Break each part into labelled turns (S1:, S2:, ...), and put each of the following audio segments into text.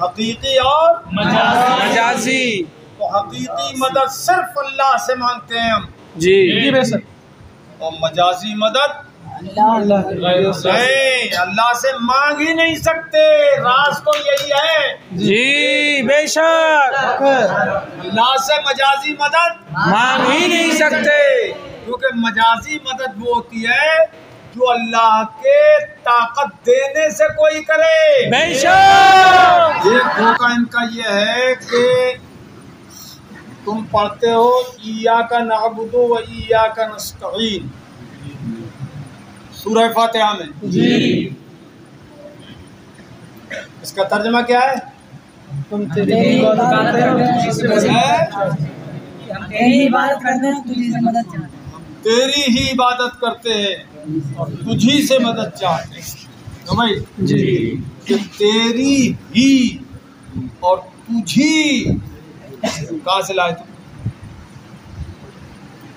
S1: हकीकी और
S2: मजाजी।
S1: तो हकीकी मदद सिर्फ अल्लाह से मांगते हैं हम
S2: जी बेशक।
S1: और मजाजी मदद
S2: नहीं,
S1: अल्लाह से मांग ही नहीं सकते। राज तो यही है।
S2: जी बेशक,
S1: अल्लाह से मजाजी मदद
S2: मांग ही नहीं सकते,
S1: क्योंकि मजाजी मदद वो होती है जो अल्लाह के ताकत देने से कोई करे।
S2: बेशक।
S1: ये धोखा इनका ये है कि तुम पढ़ते हो इय्याका नअबुदु व इय्याका नस्तईन सूरह फातिहा में
S3: जी।
S1: इसका तर्जुमा क्या है?
S3: तुम तेरी इबादत करते हो, तुझी से मदद
S1: तेरी ही इबादत करते हैं और तुझी से मदद चाहते हैं। तो भाई
S2: जी,
S1: कि तेरी ही और तुझी कहाँ से लाए तुम?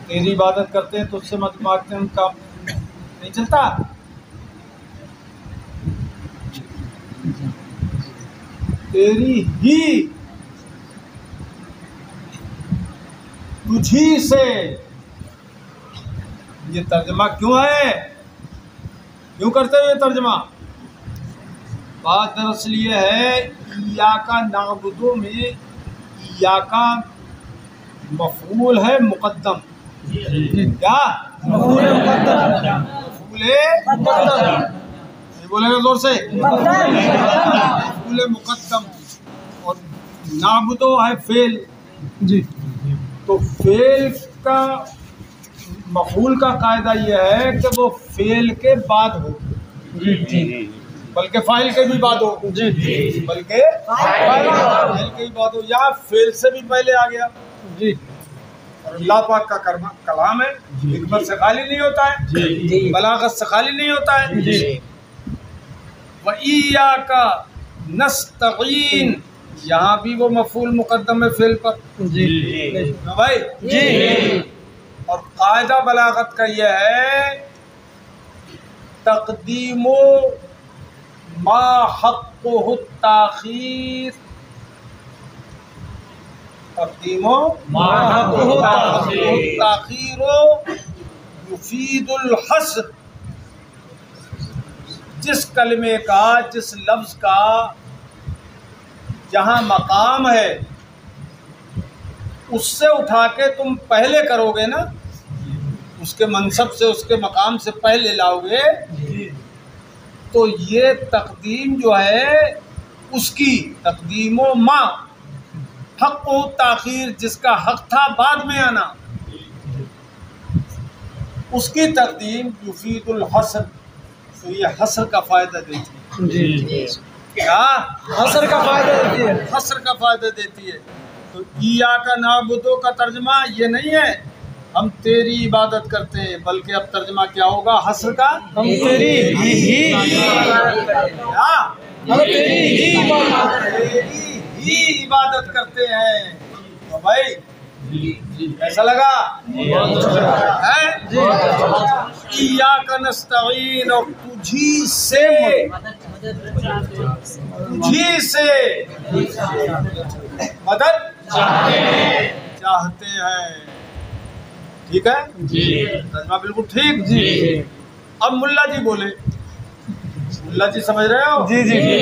S1: तेरी इबादत करते हैं, तुझसे मदद मांगते हैं, उनका नहीं चलता। तेरी ही तुझी से, ये तर्जमा क्यों है? क्यों करते हो ये तर्जमा? बात दरअसल ये है इय्याका नअबुदु में इय्याका मफऊल है मुक़द्दम। क्या मफऊल बोलेगा जोर से? मफऊल मुक़द्दम और नाबुदो है फेल जी। तो फेल का मफूल का कायदा यह है कि वो फेल के बाद हो, बल्कि फाइल के भी बाद हो, बल्कि फाइल के भी बाद हो, या फेल से भी पहले आ गया जी। और अल्लाह पाक का कलाम है, हिकमत से खाली नहीं होता है, बलागत से खाली नहीं होता है। व इय्याका नस्तईन, यहाँ भी वो मफूल मुकद्दम है फेल पर जी भाई जी। और कायदा बलागत का यह है तक़दीमो मा हक़्क़ुहु ताख़ीर, तक़दीमो मा हक़्क़ुहु ताख़ीर युफ़ीदुल हस्र। जिस कलमे का, जिस लफ्ज़ का जहाँ मकाम है उससे उठा के तुम पहले करोगे ना, उसके मनसब से, उसके मकाम से पहले लाओगे, तो ये तकदीम जो है उसकी तकदीमो माँ हक़ व ताख़ीर, जिसका हक था बाद में आना, उसकी तकदीम युफ़ीदुल हस्र, तो ये हस्र का फ़ायदा देती है। क्या हस्र का फ़ायदा देती है? हस्र का फ़ायदा देती है। तो इय्याका नअबुदु का तर्जमा ये नहीं है हम तेरी इबादत करते हैं, बल्कि अब तर्जमा क्या होगा हस्र का? हम तेरी ही इबादत करते हैं। तो भाई ऐसा लगा है? इय्याका नस्तईन, और तुझी से मदद चाहते हैं। ठीक है जी, तर्जुमा बिल्कुल ठीक जी। अब मुल्ला जी बोले, मुल्ला जी समझ रहे हो? जी जी जी।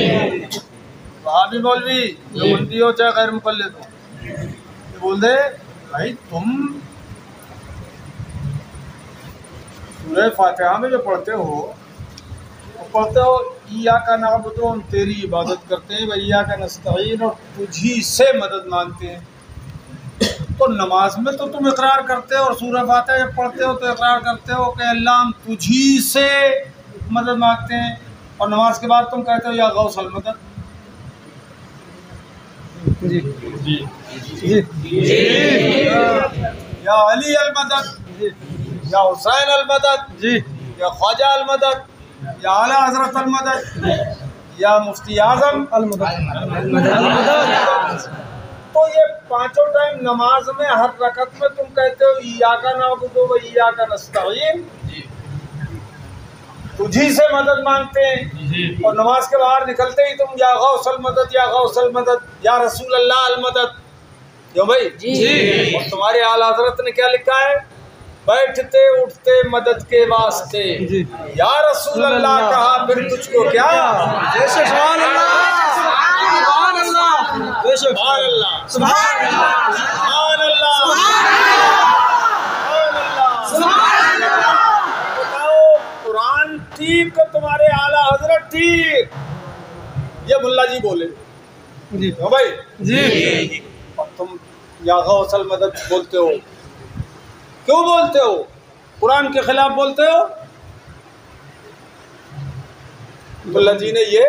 S1: वहाबी मौलवी जो मुंदी हो चाहे गैर मुक़ल्लिद हो, बोल दे भाई तुम सूरह फातिहा में जो पढ़ते हो इय्याका नअबुदु, हम तेरी इबादत करते हैं, व इय्याका नस्तईन, और तुझी से मदद मांगते हैं। तो नमाज में तो तुम इकरार करते हो, और सूरह फातिहा जब पढ़ते हो तो इकरार करते हो कि अल्लाह हम तुझी से मदद मांगते हैं, और नमाज के बाद तुम कहते हो या गौस अल मदद। जी जी जी, या अली अल मदद, या हुसैन अल मदद जी, या ख्वाजा अल मदद, या आला हजरत अल मदद, या मुफ्ती आजम अल मदद। तो ये पांचों टाइम नमाज में हर रकत में तुम कहते हो इय्याका नअबुदु व इय्याका नस्तईन। तुझी से मदद मांगते हैं, और नमाज के बाहर निकलते ही तुम या गौसल मदद, या गौसल मदद, या रसूल अल्लाह अल मदद, क्यों भाई जी। और तुम्हारे आला हजरत ने क्या लिखा है, बैठते उठते मदद के वास्ते या रसूल अल्लाह कहा, फिर तुझको क्या, सुभान अल्लाह, सुभान अल्लाह, सुभान अल्लाह, सुभान अल्लाह, सुभान अल्लाह। बताओ कुरान ठीक तो तुम्हारे आला हजरत ठीक, ये मुल्ला जी बोले जी, क्यों भाई जी। और तुम या गौसल मदद बोलते हो, क्यों बोलते हो, कुरान के खिलाफ बोलते हो। मुल्ला जी ने ये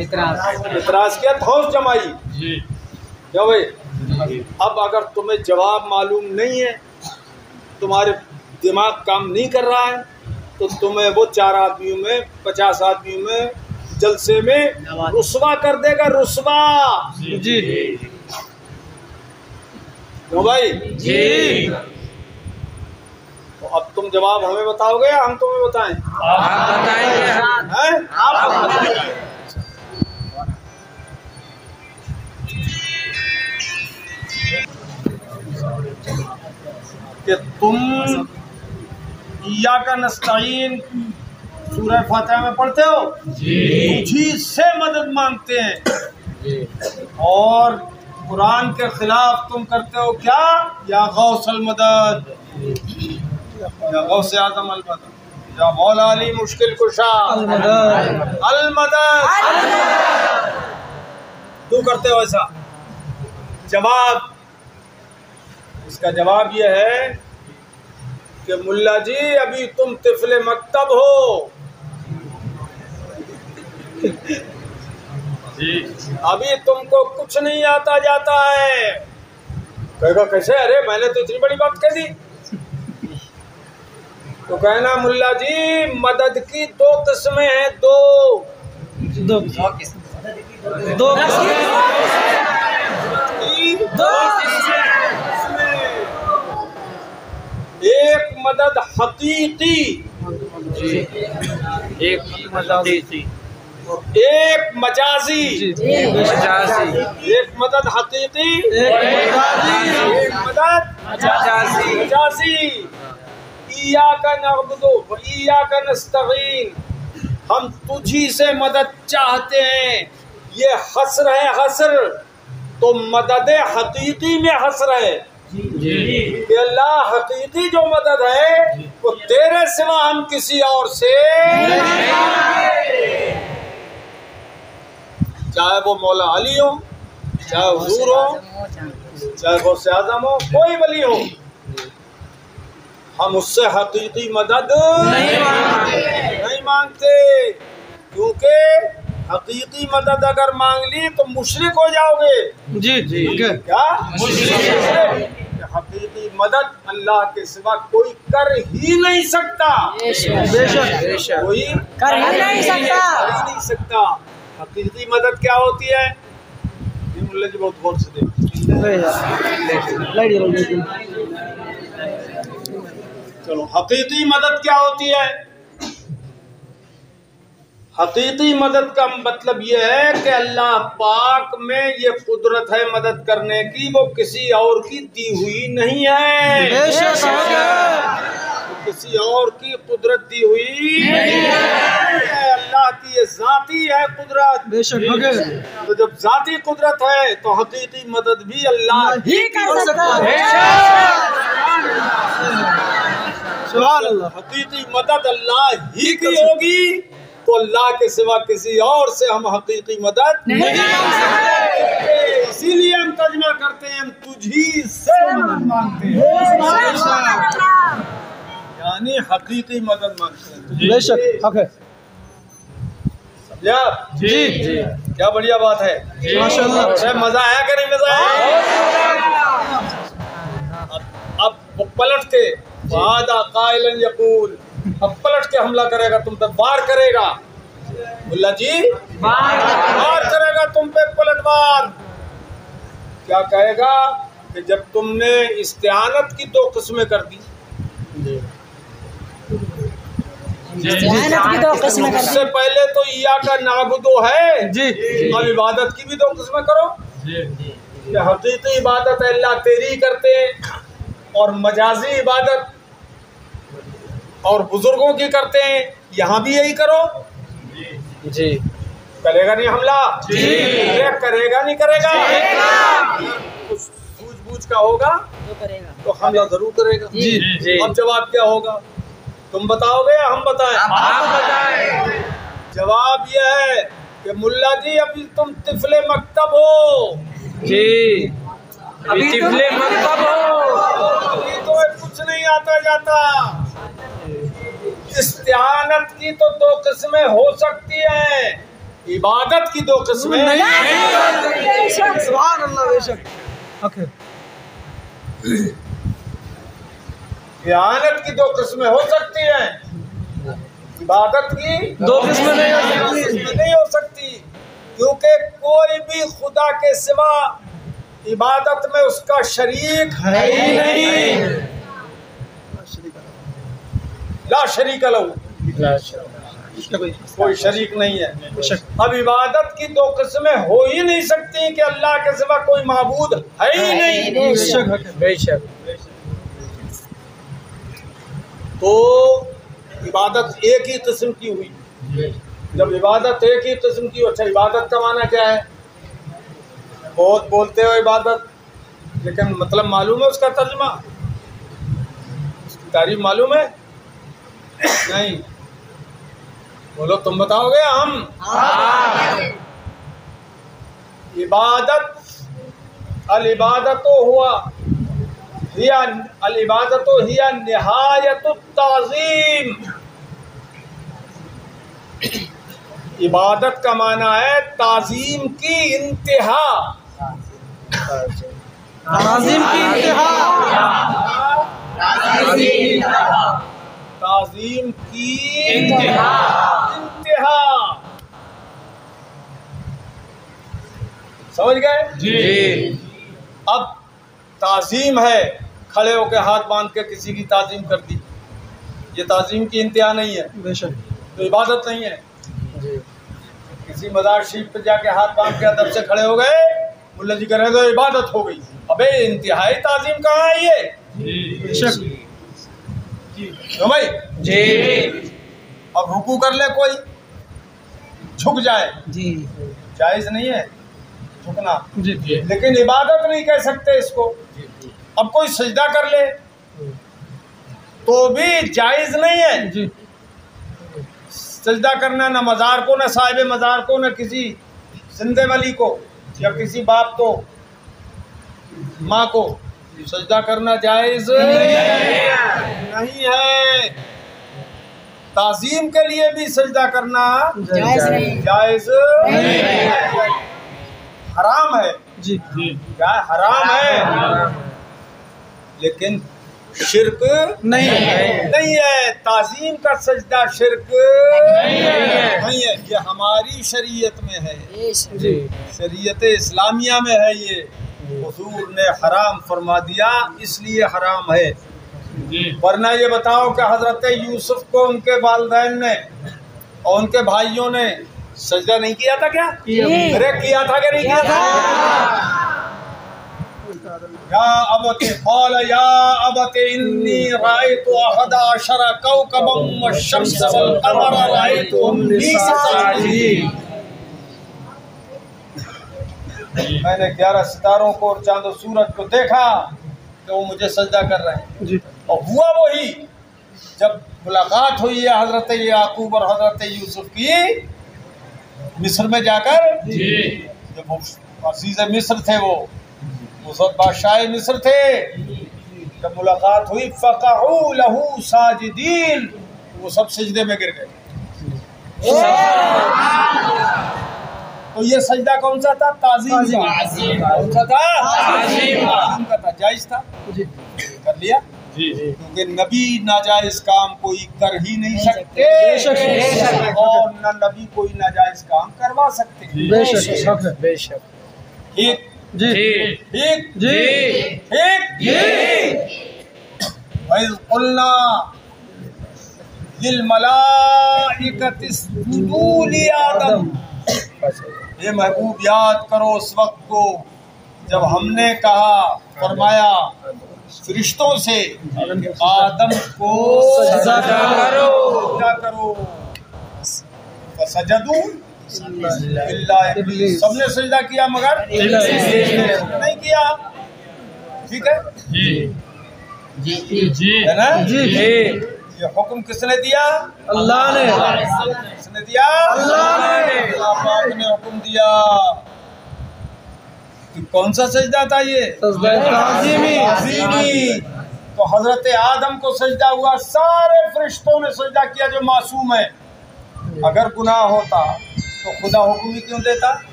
S1: इतराज किया, धौस जमाई जी, क्यों भाई। अब अगर तुम्हें जवाब मालूम नहीं है, तुम्हारे दिमाग काम नहीं कर रहा है, तो तुम्हें वो 4 आदमियों में 50 आदमियों में जलसे में रुस्वा कर देगा, रुस्वा जी, क्यों भाई जी। तो अब तुम जवाब हमें बताओगे या हम तुम्हें बताएं? आप बताएंगे हैं? आप बताएंगे। कि तुम इय्याका नस्तईन सूरह फातिहा में पढ़ते हो, तुझी से मदद मांगते हैं, और कुरान के खिलाफ तुम करते हो क्या, या गौसल मदद, या गौसे आज़म अल मदद, या मौला अली मुश्किल कुशा अल मदद, क्यों करते हो ऐसा। जवाब, इसका जवाब यह है कि मुल्ला जी अभी तुम तिफले मकतब हो जी, अभी तुमको कुछ नहीं आता जाता है। कहेगा कैसे, अरे मैंने तो इतनी बड़ी बात कह दी। तो कहना मुल्ला जी मदद की 2 किस्में हैं, दो एक मदद हकीकी, एक मजाजी, एक मजाजी, एक मदद हकीकी, एक मदद मजाजी। इय्याका नअबुदु व इय्याका नस्तईन, हम तुझी से मदद चाहते हैं। ये हस्र है, हस्र तो मदद हकीकी में हस्र है कि अल्लाह हकीकी जो मदद है वो तेरे सिवा हम किसी और से चाहे वो मौला अली हो, चाहे हुजूर हो, चाहे गौसे आज़म हो, कोई वली हो, हम उससे हकीकी मदद नहीं मांगते, क्योंकि हकीकी मदद अगर मांग ली तो मुशरिक हो जाओगे जी जी। क्या मुशरिक? हकीकी मदद अल्लाह के सिवा कोई कर ही नहीं सकता, बेशक कोई कर ही नहीं सकता। हकीकी मदद क्या होती है, ये मुल्ला जी बहुत गौर से देख। चलो हकीकी मदद क्या होती है। हकीकी मदद का मतलब ये है कि अल्लाह पाक में ये कुदरत है मदद करने की, वो किसी और की दी हुई नहीं है, किसी और की कुदरत दी हुई नहीं है, अल्लाह की ये जाती है कुदरत। तो जब जाती कुदरत है तो हकीकी मदद भी अल्लाह ही कर सकता है। हकीकी मदद अल्लाह ही की होगी तो अल्लाह के सिवा किसी और से हम हकीकी मदद नहीं मांगते। इसीलिए हम तर्जुमा करते हैं, हम तुझी से मदद मांगते हैं, यानी हकीकी मदद मांगते हैं। बेशक हक है, समझा जी जी। क्या बढ़िया बात है, माशाअल्लाह। मजा आया कि नहीं मजा आया? अब पलट के वादा काइलन यकूल, अब पलट के हमला करेगा तुम पे, वार करेगा मुल्ला जी, वार करेगा तुम पे, पलटवार। क्या कहेगा कि जब तुमने इस्तिआनत की 2 किस्में कर दी,
S3: मेहनत की 2 किस्में करते
S1: उससे पहले तो इय्याका नअबुदु है
S2: जी
S1: अब इबादत की भी 2 किस्में करो। कि हकीकी इबादत अल्लाह तेरी ही करते हैं और मजाजी इबादत और बुजुर्गों की करते हैं, यहाँ भी यही करो।
S2: जी
S1: करेगा नहीं हमला?
S2: जी।
S1: अरे करेगा नहीं करेगा? कुछ सूझबूझ का होगा
S3: तो करेगा।
S1: तो हमला जरूर करेगा।
S2: जी जी
S1: अब जवाब क्या होगा? तुम बताओगे या हम बताएं?
S2: आप बताएं।
S1: जवाब यह है कि मुल्ला जी अभी तुम तिफले मकतब हो।
S2: जी अभी तिफले मकतब हो।
S1: अभी तो कुछ नहीं आता जाता। इस्तिआनत की तो 2 किस्में हो सकती हैं, इबादत की 2 किस्में नहीं।
S2: सुभान अल्लाह बेशक। ओके
S1: इस्तिआनत की 2 किस्में हो सकती हैं, इबादत की
S2: 2 किस्में नहीं हो
S1: 2
S2: सकती।
S1: किस्में नहीं हो सकती, क्योंकि कोई भी खुदा के सिवा इबादत में उसका शरीक है ही नहीं। ला शरीक लहू, कोई शरीक नहीं है। अब इबादत की 2 किस्में हो ही नहीं सकती कि अल्लाह के सिवा कोई माबूद है ही नहीं।
S2: बेशक
S1: तो इबादत एक ही किस्म की हुई। जब इबादत एक ही किस्म की हो, अच्छा इबादत का माना क्या है? बहुत बोलते हो इबादत, लेकिन मतलब मालूम है उसका तर्जुमा? उसकी तारीफ मालूम है? नहीं। बोलो तुम बताओगे हम? इबादत अल इबादतो हुआ हिया अल इबादतो हिया निहायतुत ताज़ीम। इबादत का माना है ताज़ीम की इंतहा।
S2: ताज़ीम की इंतहा।
S1: ताज़ीम की इंतहा। समझ गए?
S2: जी
S1: अब ताज़ीम है, खड़े होकर हाथ बांध के किसी की ताज़ीम कर दी, ये ताज़ीम की इंतहा नहीं है,
S2: बेशक।
S1: तो इबादत नहीं है। किसी मज़ार शरीफ पे जाके हाथ बांध के अदब से खड़े हो गए, मुल्ला जी कह रहे हैं तो इबादत हो गई। अबे इंतहाई ताज़ीम कहाँ है ये?
S2: बेशक
S1: तो भाई
S2: जी
S1: अब रुकू कर ले, कोई झुक जाए,
S2: जी
S1: जायज़ नहीं है झुकना,
S2: जी
S1: लेकिन इबादत नहीं कह सकते इसको। अब कोई सजदा कर ले तो भी जायज़ नहीं है
S2: जी
S1: सजदा करना, ना मज़ार को, ना साहिब मज़ार को, ना किसी जिंदे वली को, या किसी बाप को, माँ को सजदा करना जायज़ नहीं है। ताज़ीम के लिए भी सजदा करना जायज़ नहीं है, हराम है।
S2: जी
S1: क्या हराम है? लेकिन शिर्क
S2: नहीं
S1: नहीं है। ताज़ीम का सजदा शिर्क नहीं है। ये हमारी शरीयत में है,
S2: जी
S1: शरीयत इस्लामिया में है। ये हुजूर ने हराम फरमा दिया, इसलिए हराम है। वरना ये बताओ कि हजरत यूसुफ को उनके वालिदैन ने और उनके भाइयों ने सजदा नहीं किया था क्या? अरे किया था कि नहीं किया था? या अबते क़ाल या अबते इन्नी रायतु अहदा अशरा कौकबम वश्शम्स वल क़मर रायतुहुम ली साजिदीन। मैंने 11 सितारों को और चांद और सूरज को देखा कि वो मुझे सजदा कर रहे हैं।
S2: जी
S1: और हुआ वही जब मुलाकात हुई है हजरत याकूब और हजरत यूसुफ की मिस्र में जाकर। जब वो अजीज मिस्र थे, वो उस वक्त बादशाह मिस्र थे, जब मुलाकात हुई फ़क़अू लहू साजिदीन, वो सब सजदे में गिर गए। तो ये सजदा कौन सा था? ताज़ीम का। कौन सा था? ताज़ीम का था, जायज़ था, कर लिया। क्योंकि नबी नाजायज काम कोई कर ही नहीं सकते, और न नबी कोई नाजायज काम करवा सकते।
S2: बेशक बेशक
S1: ठीक
S2: जी
S1: ठीक
S2: जी
S1: ठीक। वैज़ क़ुल्ना लिल मलाइकति इसजुदू ली आदम। ये महबूब याद करो उस वक्त को जब हमने कहा, फरमाया फरिश्तों से आदम को
S2: सजदा
S1: करो। सजदू इल्ला इब्लीस, सबने सजदा किया मगर नहीं किया। ठीक है
S2: जी
S1: है ना?
S2: जी
S1: ये हुक्म किसने दिया?
S2: अल्लाह ने।
S1: किसने दिया?
S2: अल्लाह ने।
S1: अल्लाह पाक ने हुक्म दिया। कि कौन सा सजदा था ये?
S2: सजदा ताज़ीमी।
S1: तो हजरत आदम को सजदा हुआ, सारे फरिश्तों ने सजदा किया जो मासूम है। अगर गुनाह होता तो खुदा हुक्म ही क्यों देता?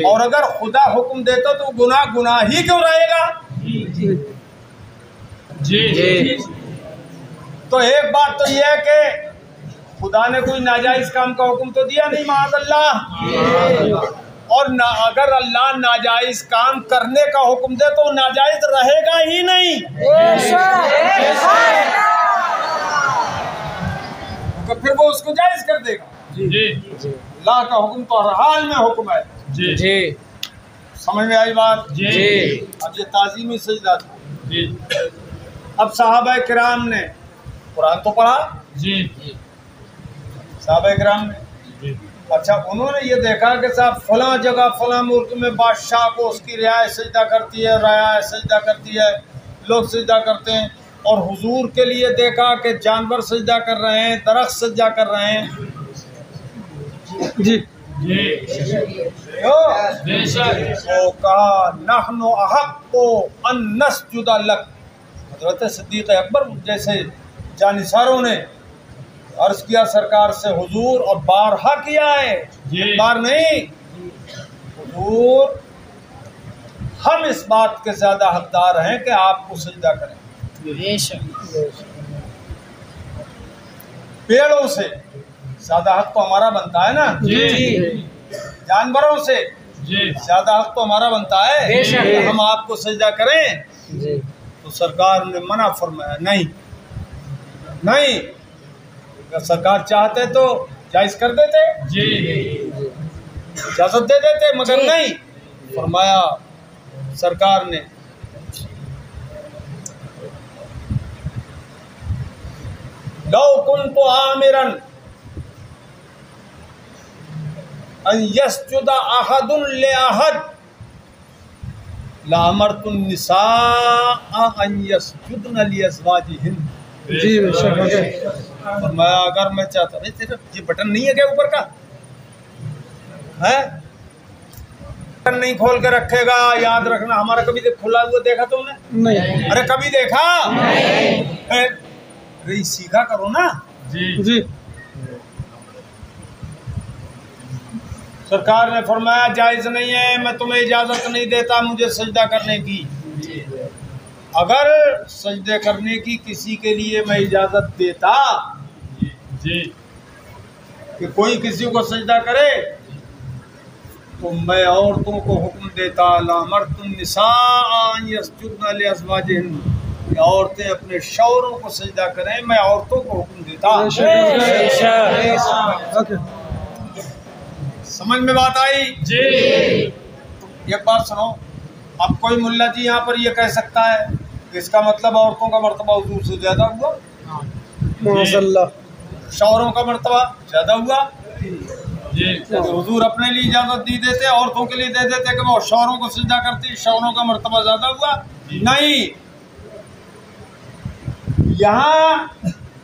S1: और अगर खुदा हुक्म देता तो गुनाह ही क्यों रहेगा?
S2: जी।
S1: तो एक बात तो यह है कि खुदा ने कोई नाजायज काम का हुक्म तो दिया नहीं, माअज़ल्लाह। और अगर अल्लाह नाजायज काम करने का हुक्म दे तो नाजायज रहेगा ही नहीं। तो फिर वो उसको जायज कर देगा। अल्लाह का हुक्म तो हर हाल में हुक्म है।
S2: जी
S1: समझ में आई बात?
S2: जी।
S1: अब ये ताज़ीमी सजदा था। अब सहाबा किराम ने कुरान तो पढ़ा, सहाबा किराम ने। अच्छा, उन्होंने ये देखा कि साहब फलां जगह फलां मुल्क में बादशाह को उसकी रियायत सजदा करती है, राया सजदा करती है, लोग सजदा करते हैं। और हुजूर के लिए देखा कि जानवर सजदा कर रहे हैं, दरख्त सजदा कर रहे हैं।
S2: जी
S1: तो कहा नहनु अहक्कु अन नस्जुदा लक। हज़रत सिद्दीक़ अकबर जैसे जानिसारों ने अर्ज किया सरकार से, हुजूर, और बारहा किया है, एक बार नहीं, हुजूर हम इस बात के ज्यादा हकदार हैं कि आपको सजदा करें। पेड़ों से ज्यादा हक तो हमारा बनता है ना, जानवरों से ज्यादा हक तो हमारा बनता है कि हम आपको सजदा करें। तो सरकार ने मना फरमाया, नहीं नहीं, अगर सरकार चाहते तो जायज कर देते, इजाजत दे देते, मगर नहीं। फरमाया सरकार ने, लौ कुन्तु आमिरन अन यस्जुदा अहदुन ले अहद लामरतुन निसाअ अन यस्जुदन लिअज़वाजिहिन। फरमाया अगर मैं चाहता, नहीं तेरा ये बटन नहीं है क्या ऊपर का है? बटन नहीं खोल के रखेगा, याद रखना। हमारा कभी खुला हुआ देखा तुमने? नहीं। अरे कभी देखा? अरे सीखा करो ना।
S2: जी।
S1: सरकार ने फरमाया जायज नहीं है, मैं तुम्हें इजाजत नहीं देता मुझे सजदा करने की। अगर सजदे करने की किसी के लिए मैं इजाजत देता कि कोई किसी को सजदा करे, तो मैं औरतों को हुक्म देता, लामरतुन निसाअ अन यस्जुदन लिअज़वाजिहिन, कि औरतें अपने शौहरों को सजदा करें, मैं औरतों को हुक्म देता। समझ में बात आई? एक बात सुनो, अब कोई मुल्ला जी यहाँ पर ये कह सकता है कि इसका मतलब औरतों का मर्तबा हुजूर से ज्यादा हुआ, शौहरों का मर्तबा ज्यादा हुआ। तो हुजूर अपने लिए इजाजत दी देते, औरतों के लिए दे देते कि वो शौहरों को सजदा करती, शौहरों का मर्तबा ज्यादा हुआ। नहीं, यहाँ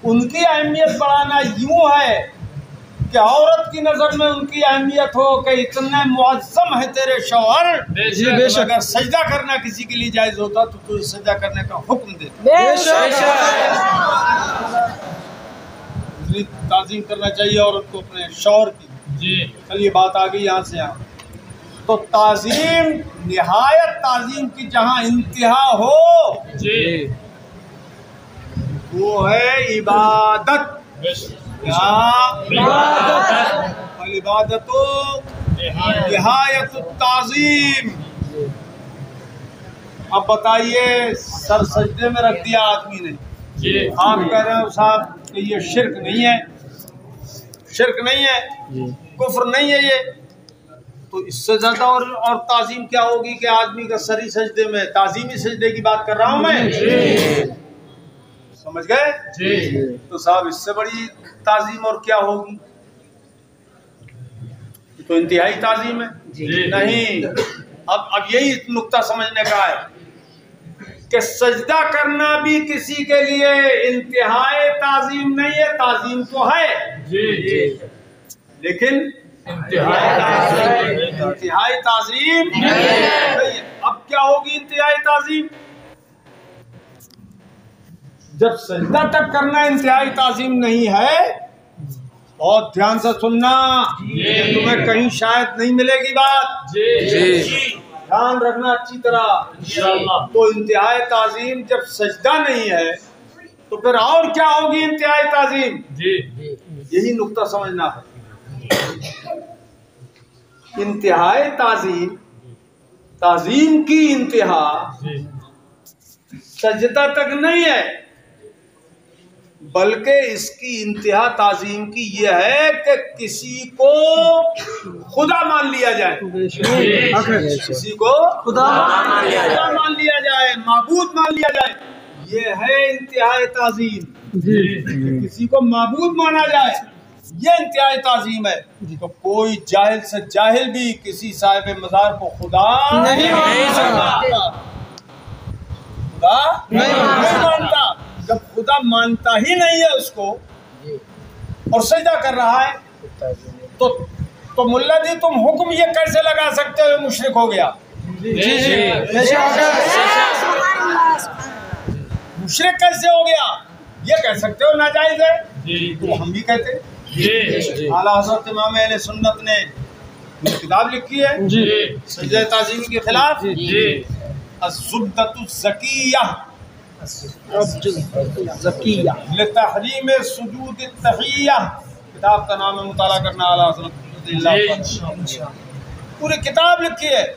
S1: उनकी अहमियत बढ़ाना यूं है कि औरत की नजर में उनकी अहमियत हो कि इतना मुअज़्ज़म है तेरे शौहर, अगर सजदा करना किसी के लिए जायज होता तो तुझे सजदा करने का हुक्म देता। इतनी ताज़ीम करना चाहिए औरत को अपने शौहर की। चलिए बात आ गई यहाँ से यहाँ। तो ताज़ीम, निहायत ताज़ीम की जहाँ इंतहा हो वो है इबादत। इबादतो निहायत ताज़ीम। अब बताइए, सर सजदे में रख दिया आदमी ने, आप कह रहे हो साहब कि ये शिर्क नहीं है, शिर्क नहीं है, कुफ्र नहीं है ये, तो इससे ज्यादा और ताजीम क्या होगी कि आदमी का सरी सजदे में, ताजीमी सजदे की बात कर रहा हूं मैं, समझ गए? तो साहब इससे बड़ी ताजीम और क्या होगी? तो इंतहाई ताजीम है नहीं। अब यही नुक्ता समझने का है कि सजदा करना भी किसी के लिए इंतहाई ताजीम नहीं है, ताजीम तो है लेकिन इंतहाई ताजीम नहीं है। अब क्या होगी इंतहाई ताजीम? जब सजदा तक करना इंतहाई ताजीम नहीं है, बहुत ध्यान से सुनना, तुम्हें कहीं शायद नहीं मिलेगी बात, ध्यान रखना अच्छी तरह। तो इंतहाई ताजीम जब सजदा नहीं है तो फिर और क्या होगी इंतहाई ताजीम? यही नुक्ता समझना है। इंतहाई ताजीम, ताजीम की इंतहा सजदा तक नहीं है, बल्कि इसकी इंतहा ताजीम की यह है कि किसी को खुदा मान लिया जाए, किसी को खुदा मान लिया जाए, माबूद मान लिया जाए, ये है इंतहाई ताजीम। किसी को माबूद माना जाए, ये इंतहाई ताजीम है। तो कोई जाहिल से जाहिल भी किसी साहिब मज़ार को खुदा नहीं मानता, खुदा नहीं मानता। जब खुदा मानता ही नहीं है उसको और सजदा कर रहा है, तो मुल्ला जी तुम हुक्म ये कैसे लगा सकते हो मुशरिक हो गया? मुशरिक कैसे हो गया ये कह सकते हो नाजायज है, तो हम भी कहते हैं। आला हज़रत इमाम अहले सुन्नत ने किताब लिखी है सजदा ताज़ीम के खिलाफ, अज़्ज़ुब्दतुज़ ज़किय्या लितहरीम सुजूद तहिय्या, किताब का नाम है, मुताला करना। आला हज़रत पूरी किताब लिखी है,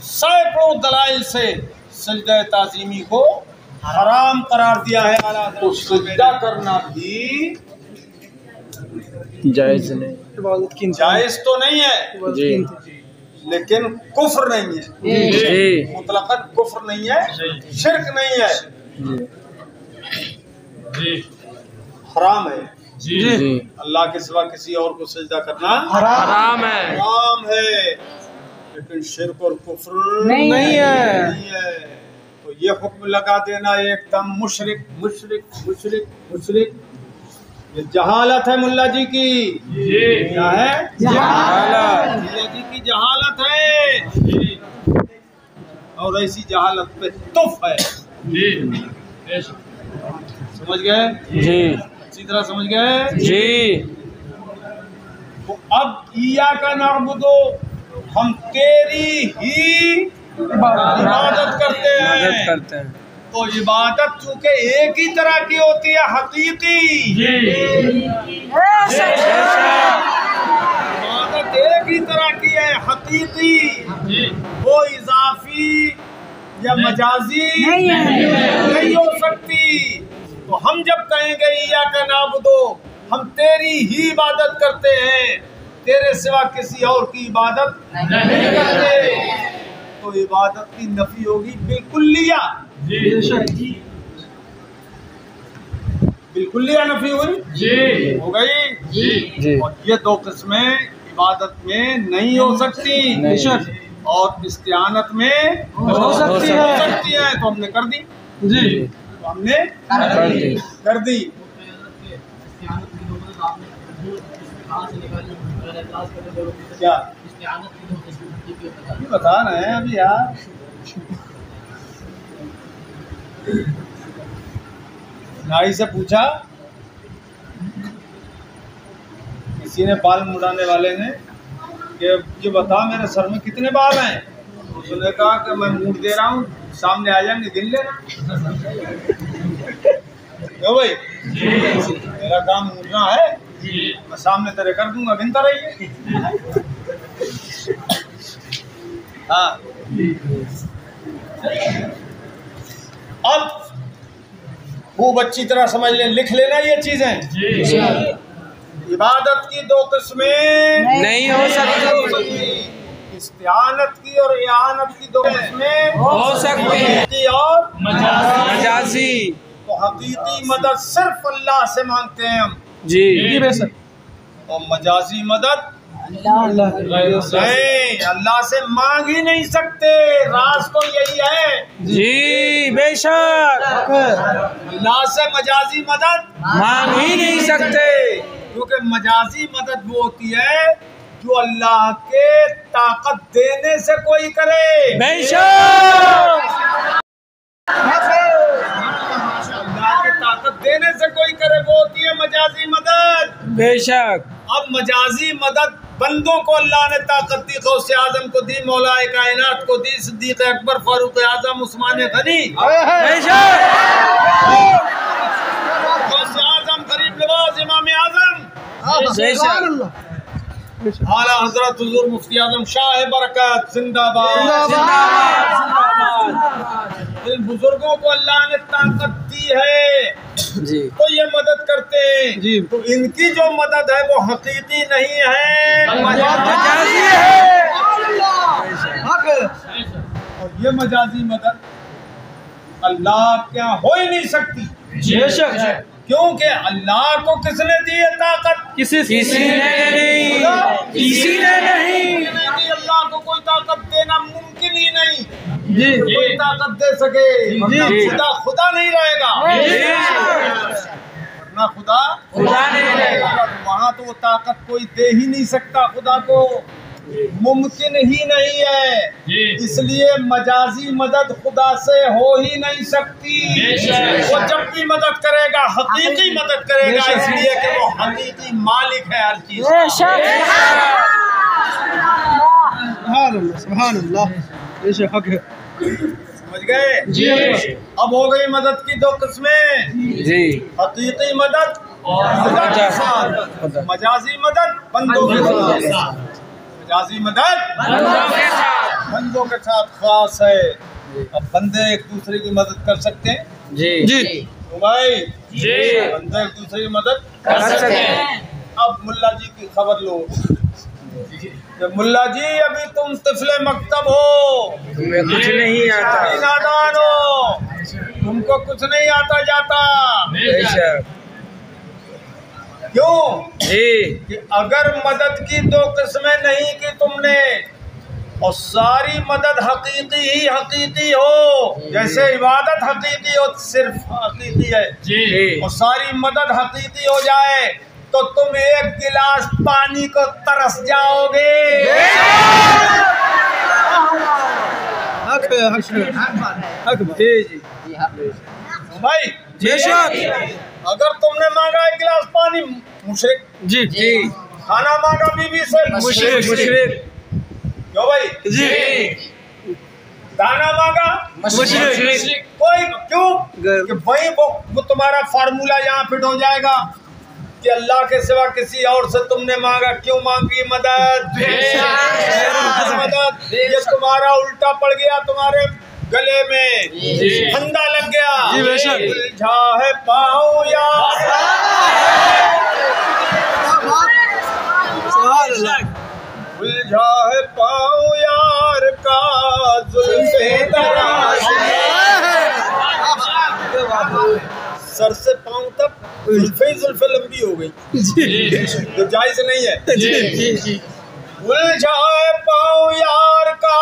S1: सैकड़ों दलाइल से सजदा ताज़ीमी को हराम करार दिया है। आला हज़रत सजदा करना भी
S2: जायज नहीं,
S3: इबादत की
S1: जायज तो नहीं है
S2: जी,
S1: लेकिन कुफ्र नहीं है, मुतलकन कुफ्र नहीं है, शिर्क नहीं है, हराम है। अल्लाह के सिवा किसी और को सजदा करना
S2: हराम है,
S1: हराम है, लेकिन शिर्क और कुफ्र
S3: नहीं है।
S1: तो ये हुक्म लगा देना एकदम मुशरिक मुशरिक मुशरिक मुशरिक, ये जहालत है मुल्ला जी की। क्या है? जहालत। मुल्ला जी की जहालत है, और ऐसी जहालत पे तुफ है। समझ गए
S2: जी,
S1: अच्छी तरह समझ गए
S2: जी।
S1: तो अब इय्याका नअबुदु, हम तेरी ही इबादत करते हैं। तो इबादत चूंकि एक ही तरह की होती है, हकीकी इबादत एक ही तरह की है, हकीकी, वो इजाफी या मजाजी नहीं हो सकती। तो हम जब कहेंगे इय्याका नअबुदु, हम तेरी ही इबादत करते हैं, तेरे सिवा किसी और की इबादत नहीं करते, तो इबादत की नफी होगी बिल्कुलिया, बिल्कुलिया नफी हुई, हो गई। और ये दो किस्में इबादत में नहीं हो सकती और इस्तिआनत में हो सकती है। तो हमने कर दी, तो हमने कर दी। क्या बता रहे हैं अभी यार? नाई से पूछा किसी ने, बाल मुड़ाने वाले ने, कि ये बता मेरे सर में कितने बाल हैं? उसने कहा कि मैं मुड़ दे रहा हूँ, सामने आ जाएंगे, गिन लेना। क्यों भाई, मेरा काम मुड़ना है, मैं सामने तेरे कर दूंगा, गिनता रहिए। हाँ, अब खूब अच्छी तरह समझ ले, लिख लेना ये चीजें। इबादत की दो किस्में
S2: नहीं हो सकती।
S1: इस्तिआनत की और इआनत की दो किस्में
S2: हो सकती है।
S1: हकीकी और
S2: मजाजी।
S1: तो हकीकी मदद सिर्फ अल्लाह से मांगते हैं हम
S2: जी बेशक।
S1: और मजाजी मदद
S2: अल्लाह
S1: नहीं, अल्लाह से मांग ही नहीं सकते। राज तो यही है
S2: जी बेशक।
S1: अल्लाह से मजाजी मदद
S2: मांग ही नहीं सकते।
S1: क्योंकि मजाजी मदद वो होती है जो अल्लाह के ताकत देने से कोई करे।
S2: बेशक।
S1: अल्लाह की ताकत देने से कोई करे, वो होती है मजाजी मदद।
S2: बेशक।
S1: अब मजाजी मदद बंदों को अल्लाह ने ताकत दी, गौसे आजम को दी, मौलाए कायनात को दी, सिद्दीक अकबर, फारूक आजम, उस्मान गनी,
S2: बेशक।
S1: गौसे आजम, गरीब नवाज, इमाम आजम,
S2: बेशक।
S1: आला हजरत हुजूर मुफ्ती आजम शाह बरकत जिंदाबाद। इन बुजुर्गों को अल्लाह ने ताकत दी है
S2: जी
S1: तो ये मदद करते हैं
S2: जी।
S1: तो इनकी जो मदद है वो हकीकी नहीं है,
S2: मजाजी है।
S1: और ये मजाजी मदद अल्लाह क्या हो ही नहीं सकती।
S2: बेशक।
S1: क्योंकि अल्लाह को किसने दी है ताकत?
S2: किसी ने नहीं। किसी ने नहीं।
S1: अल्लाह को कोई ताकत देना मुमकिन ही नहीं।
S2: जी
S1: कोई ताकत दे सके
S2: जी।
S1: खुदा खुदा नहीं रहेगा, वरना खुदा
S2: नहीं रहेगा।
S1: वहाँ तो वो ताकत कोई दे ही नहीं सकता, खुदा को मुमकिन ही नहीं है। इसलिए मजाजी मदद खुदा से हो ही नहीं सकती। वो जब भी मदद करेगा हकीकी मदद करेगा, इसलिए कि वो हकीकी मालिक है हर चीज।
S2: सुभान अल्लाह। बेशक हक है।
S1: समझ गए
S2: जी।
S1: अब हो गई मदद की दो किस्में,
S2: जी
S1: हकीकी मदद खुदा के साथ, मजाजी मदद बंदों के साथ। मजाजी मदद बंदों के साथ खास है। अब बंदे एक दूसरे की मदद कर सकते हैं
S2: जी जी
S1: तो भाई
S2: जी।
S1: बंदे एक दूसरे की मदद
S2: कर सकते हैं।
S1: अब मुल्ला जी की खबर लो कि मुल्ला जी अभी तुम तिफले मकतब हो,
S2: तुम्हें कुछ नहीं आता।
S1: अभी नादान हो, तुमको कुछ नहीं आता जाता।
S2: बेशक।
S1: क्यों?
S2: जी
S1: कि अगर मदद की दो किस्में नहीं की तुमने और सारी मदद हकीकी ही हकीकी हो, जैसे इबादत हकीकी हो, सिर्फ हकीकी है
S2: जी।
S1: और सारी मदद हकीकी हो जाए तो तुम एक गिलास पानी को तरस जाओगे।
S2: हक जी जी
S1: भाई
S2: बेशक।
S1: अगर तुमने मांगा एक गिलास पानी, मुशरिक।
S2: जी जी।
S1: खाना मांगा बीवी से,
S2: मुशरिक।
S1: क्यों भाई?
S2: जी।
S1: दाना मांगा,
S2: मुशरिक।
S1: कोई क्यों? कि वही वो तुम्हारा फार्मूला यहाँ फिट हो जाएगा कि अल्लाह के सिवा किसी और से तुमने मांगा, क्यों मांगी मदद? मदद ये तुम्हारा उल्टा पड़ गया, तुम्हारे गले में फंदा लग गया।
S2: जी बेशक।
S1: उलझा है पाँव यार, उलझा है पाँव यार का जुल्फे दराज सर से पाँव तक जुल्फे लंबी हो गई जो जायज नहीं है।
S2: जी
S1: उलझा है पाँव यार का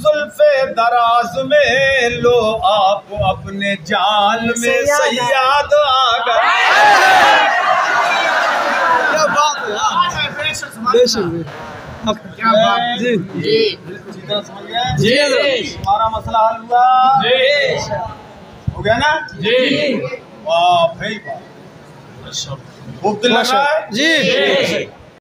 S1: जुल्फे दराज में, लो आप अपने जाल में सयाद आ गए। क्या बात है
S2: क्या बात जी
S1: जी। समझ गए
S2: जी।
S1: हमारा मसला हल हुआ, हो गया ना जी। वाह भाई वाह, खूब दिल लगा है
S2: जी।